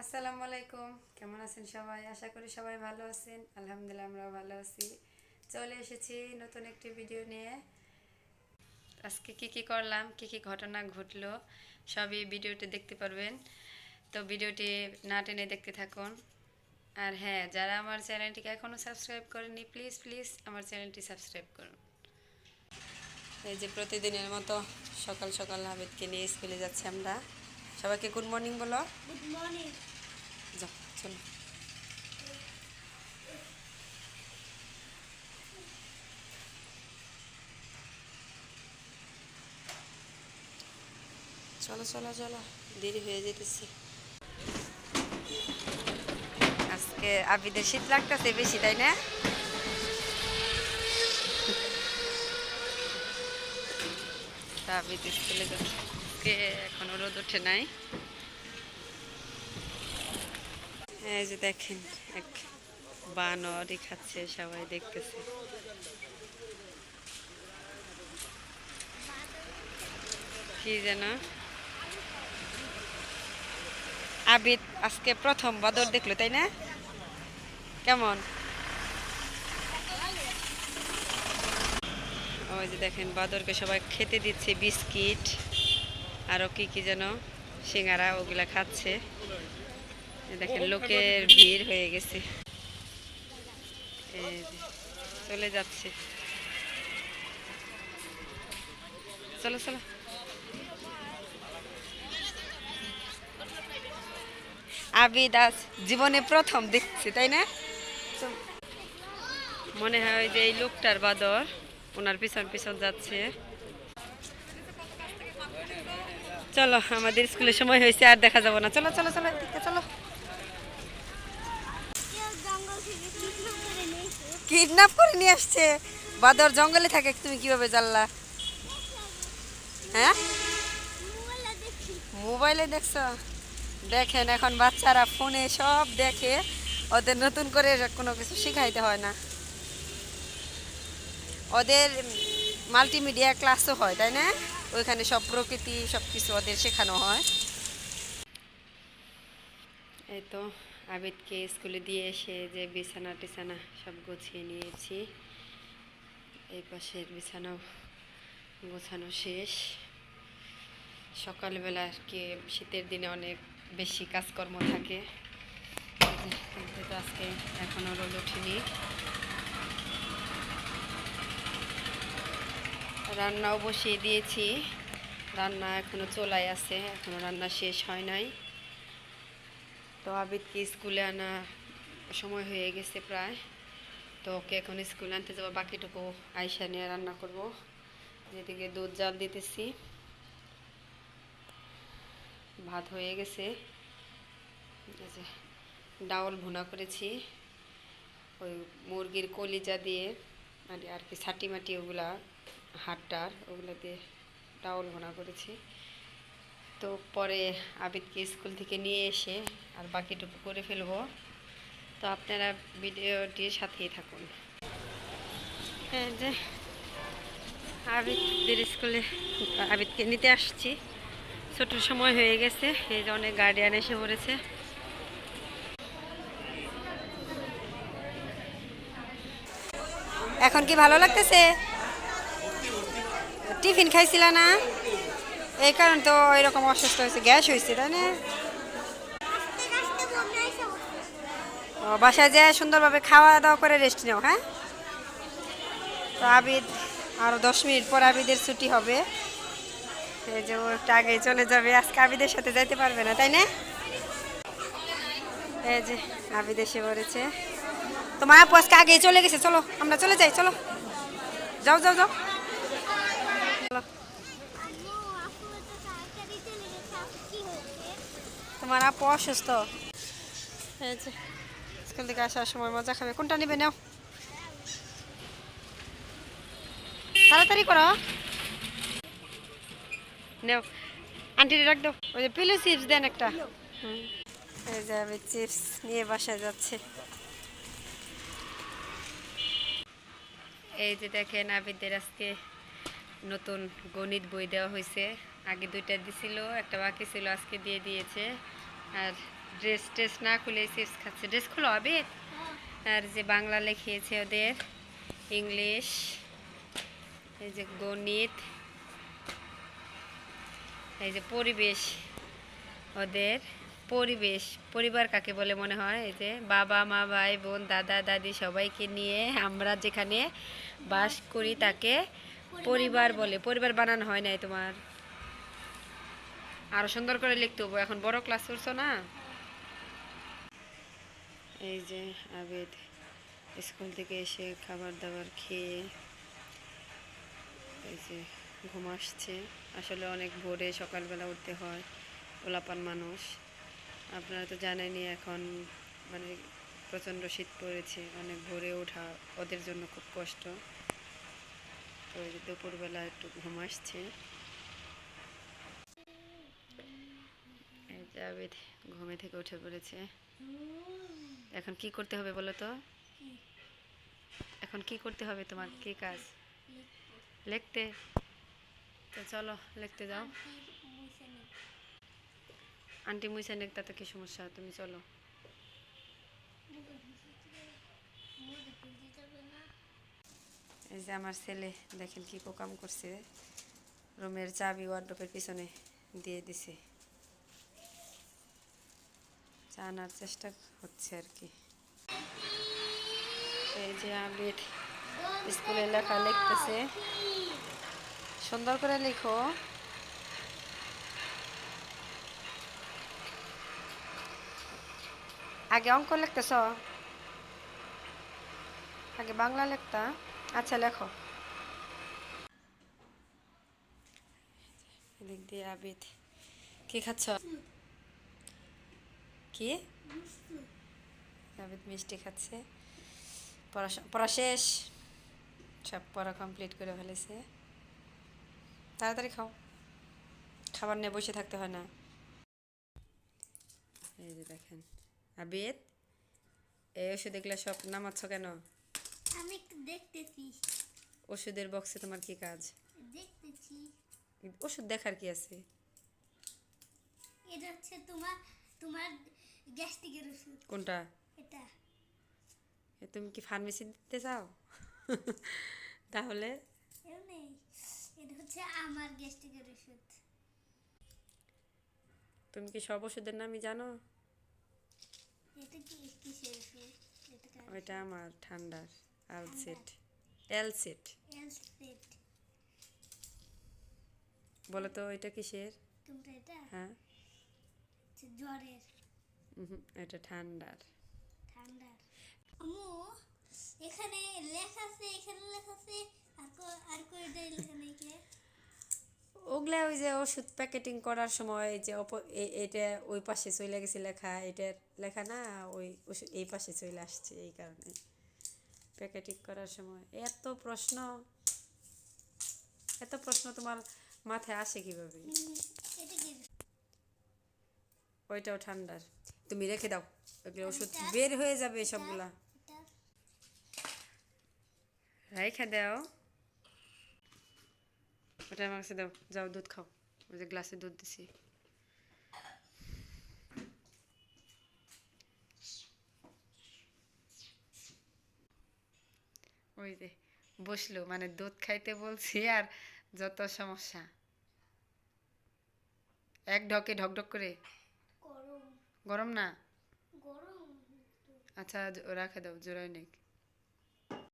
আসসালামু আলাইকুম, কেমন আছেন সবাই? আশা করি সবাই ভালো আছেন। আলহামদুলিল্লাহ আমরাও ভালো আছি। চলে এসেছি নতুন একটি ভিডিও নিয়ে। আজকে কি কি করলাম, কি কি ঘটনা ঘটলো সবই ভিডিওতে দেখতে পারবেন। তো ভিডিওটি না টেনে দেখতে থাকুন। আর হ্যাঁ, যারা আমার চ্যানেলটিকে এখনও সাবস্ক্রাইব করেননি, প্লিজ প্লিজ আমার চ্যানেলটি সাবস্ক্রাইব করুন। এই যে প্রতিদিনের মতো সকাল সকাল হাবিবকে নিয়ে স্কুলে যাচ্ছি আমরা। সবাইকে গুড মর্নিং বলো। Good morning. যাও, চলো। চলো চলো চলো, দেরি হয়ে যেতেছি। আজকে আবিদের শীত লাগতেছে বেশি, তাই না? আবিদ স্কুলে যাচ্ছে, আজকে এখনো রোদ ওঠে নাই। এই যে দেখেন, এক বানরই খাচ্ছে, সবাই দেখতেছে। কি যেন আবিদ আজকে প্রথম বাদর দেখলো, তাই না? কেমন? ওই যে দেখেন, বাদরকে সবাই খেতে দিচ্ছে বিস্কিট, আরো কি কি যেন সিঙ্গারা, ওগুলা খাচ্ছে। দেখেন লোকের ভিড় হয়ে গেছে, এই যে চলে যাচ্ছে। চলো চলো। আবিদ আজ জীবনে প্রথম দেখছি, তাই না? তো মনে হয় যে এই লোকটার বাদর, ওনার পিছন পিছন যাচ্ছে। চলো, আমাদের স্কুলের সময় হয়েছে, আর দেখা যাবো না। চলো চলো চলো, এদিকে চলো। কেউ জঙ্গল থেকে কিডন্যাপ করে নিয়েছে। কিডন্যাপ করে নিয়ে আসছে? বাদর জঙ্গলে থাকে, তুমি কিভাবে জানলা? হ্যাঁ, মোবাইলে দেখছি। মোবাইলে দেখছো? দেখেন, এখন বাচ্চারা ফোনে সব দেখে, ওদের নতুন করে কোনো কিছু শিখাইতে হয় না। ওদের মাল্টিমিডিয়া ক্লাসও হয়, তাই না? ওইখানে সব প্রকৃতি সব কিছু ওদের শেখানো হয়। এই তো আবিদকে স্কুলে দিয়ে এসে যে বিছানা টিছানা সব গুছিয়ে নিয়েছি। এই পাশের বিছানাও গোছানো শেষ। সকালবেলা আর কি শীতের দিনে অনেক বেশি কাজকর্ম থাকে, কিন্তু তো আজকে এখনও রোদ ওঠেনি। রান্নাও বসিয়ে দিয়েছি, রান্না এখনও চলাই আছে, এখনও রান্না শেষ হয় নাই। তো আবিদকে স্কুলে আনা সময় হয়ে গেছে প্রায়। তো ওকে এখন স্কুলে আনতে যাবো, বাকিটুকু আইসা নিয়ে রান্না করব। যেদিকে দুধ জাল দিতেছি, ভাত হয়ে গেছে। এই যে ডাউল ভুনা করেছি, ওই মুরগির কলিজা দিয়ে, মানে আর কি ছাটি মাটি ওগুলা, হাড্ডার ওগুলো দিয়ে ডাউল ভুনা করেছি। তো পরে আবিদকে স্কুল থেকে নিয়ে এসে আর বাকিটুকু করে ফেলবো। তো আপনারা ভিডিওটির সাথেই থাকুন। এই যে আবিদের স্কুলে আবিদকে নিতে আসছি, ছোটোর সময় হয়ে গেছে, এই যে অনেক গার্ডিয়ান এসে পড়েছে। এখন কি ভালো লাগতেছে? টিফিন খাইছিল না, এই কারণ তো এরকম অসুস্থ হয়েছে, গ্যাস হয়েছে, তাই না? আস্তে আস্তে বন্যা এসে পড়ছে। ও, বাসায় যেয়ে সুন্দরভাবে খাওয়া দাওয়া করে রেস্ট নাও, হ্যাঁ? তো আবিদ আরও 10 মিনিট পর আবিদের ছুটি হবে। এই যে ও একটু আগেই চলে যাবে, আজকে আবিদের সাথে যাইতে পারবে না, তাই না? এই যে আবিদ এসে পড়েছে। তো মা আপু আজকে আগেই চলে গেছে, চলো আমরা চলে যাই, চলো। যাও যাও যাও, চলো। আম্মু, আপু তো তাড়াতাড়ি চলে গেছে। আপু কি হয়েছে? তোমার আপু অসুস্থ। এই যে স্কুল থেকে আসার সময় মজা খাবে, কোনটা নিবে নাও, তাড়াতাড়ি করো। নেও, আন্টিরে রাখ দাও। ওই যে পিলু চিপস দেন একটা। হুম। এই যে আমি চিপস নিয়ে বাসায় যাচ্ছে। এই যে দেখেন, আবিদের আজকে নতুন গণিত বই দেওয়া হয়েছে। আগে দুইটা দিছিল, একটা বাকি ছিল, আজকে দিয়ে দিয়েছে। আর ড্রেস ট্রেস না খুলে চিপস খাচ্ছে। ড্রেস খুলো হবে। আর যে বাংলা লিখিয়েছে ওদের, ইংলিশ, এই যে গণিত, এই যে পরিবেশ ওদের, পরিবেশ পরিবার কাকে বলে মনে হয়? এই যে বাবা মা ভাই বোন দাদা দাদি সবাইকে নিয়ে আমরা যেখানে বাস করি তাকে পরিবার বলে। পরিবার বানানো হয় নাই তোমার? আরো সুন্দর করে লিখতে হবে, এখন বড় ক্লাস করছো না। এই যে আবেদ স্কুল থেকে এসে খাবার দাবার খেয়ে এই যে ঘুম আসছে। আসলে অনেক ভোরে সকালবেলা উঠতে হয় পোলাপান মানুষ। আপনারা তো জানেনই এখন মানে প্রচণ্ড শীত পড়েছে, অনেক ভোরে ওঠা ওদের জন্য খুব কষ্ট। তো এই যে দুপুরবেলা একটু ঘুম আসছে। এই যে আবেদ ঘুমে থেকে উঠে পড়েছে। এখন কি করতে হবে বলো তো? এখন কি করতে হবে তোমার? কি কাজ? লিখতে? তো চলো লিখতে যাও। আন্টি মুইসা নেক, তাতে কি সমস্যা? তুমি চলো। এই যে আমার ছেলে দেখেন কি কাম করছে, রুমের চাবি ওয়ার্ডরোবের পিছনে দিয়ে দিছে। জানার চেষ্টা হচ্ছে আর কি। এই যে আবির স্কুলে লেখা লিখতেছে। সুন্দর করে লিখো। আগে অঙ্ক লিখতেছ, আগে বাংলা লিখতা। আচ্ছা লেখো। এদিক দিয়ে আবিদ কি খাচ্ছ? কি? আবিদ মিষ্টি খাচ্ছে। পড়া শেষ, সব পড়া কমপ্লিট করে ফেলেছে। তাড়াতাড়ি খাও, খাবার নিয়ে বসে থাকতে হয় না। এই যে দেখেন আবিদ, এই ওষুধ এগুলো সব নামাচ্ছ কেন? আমি একটু দেখতেছি। ওষুধের বক্সে তোমার কি কাজ? দেখতেছি। ওষুধ দেখার কি আছে? এটা হচ্ছে তোমার তোমার গ্যাস্ট্রিকের ওষুধ। কোনটা? এটা তুমি কি ফার্মেসি দিতে চাও? তাহলে এও নেই, এটা হচ্ছে আমার গ্যাস্ট্রিকের ওষুধ। তুমি কি সব ওষুধের নামই জানো? এটা কি কিসের ওষুধ? এটা কার? ওইটা আমার ঠান্ডার আলসেট, এলসেট। এলসেট। বলো তো এটা কিসের? কোনটা এটা? হ্যাঁ, হচ্ছে জ্বরের। এটা ঠান্ডার। ঠান্ডার। আম্মু, এখানে লেখা আছে, এখানে লেখা আছে, আর কয়টা লেখা নেই কে? ওগুলা ওই যে ওষুধ প্যাকেটিং করার সময় যে এটা ওই পাশে চলে গেছে লেখা, এটার লেখা না, ওই ওষুধ এই পাশে চলে আসছে, এই কারণে প্যাকেটিং করার সময় এত প্রশ্ন, এত প্রশ্ন তোমার মাথায় আসে কিভাবে? এটা কি? ওইটাও ঠান্ডার। তুমি রেখে দাও, ওগুলো ওষুধ এটা? বের হয়ে যাবে সবগুলা। এটা রেখে দাও, ওটা আমার কাছে দাও। যাও দুধ খাও, ওই যে গ্লাসে দুধ দিছি। ওই যে বসলো, মানে দুধ খাইতে বলছি আর যত সমস্যা, এক ঢকে ঢকঢক করে। গরম। গরম না? গরম। আচ্ছা রাখে দাও, জোড়াই নেক।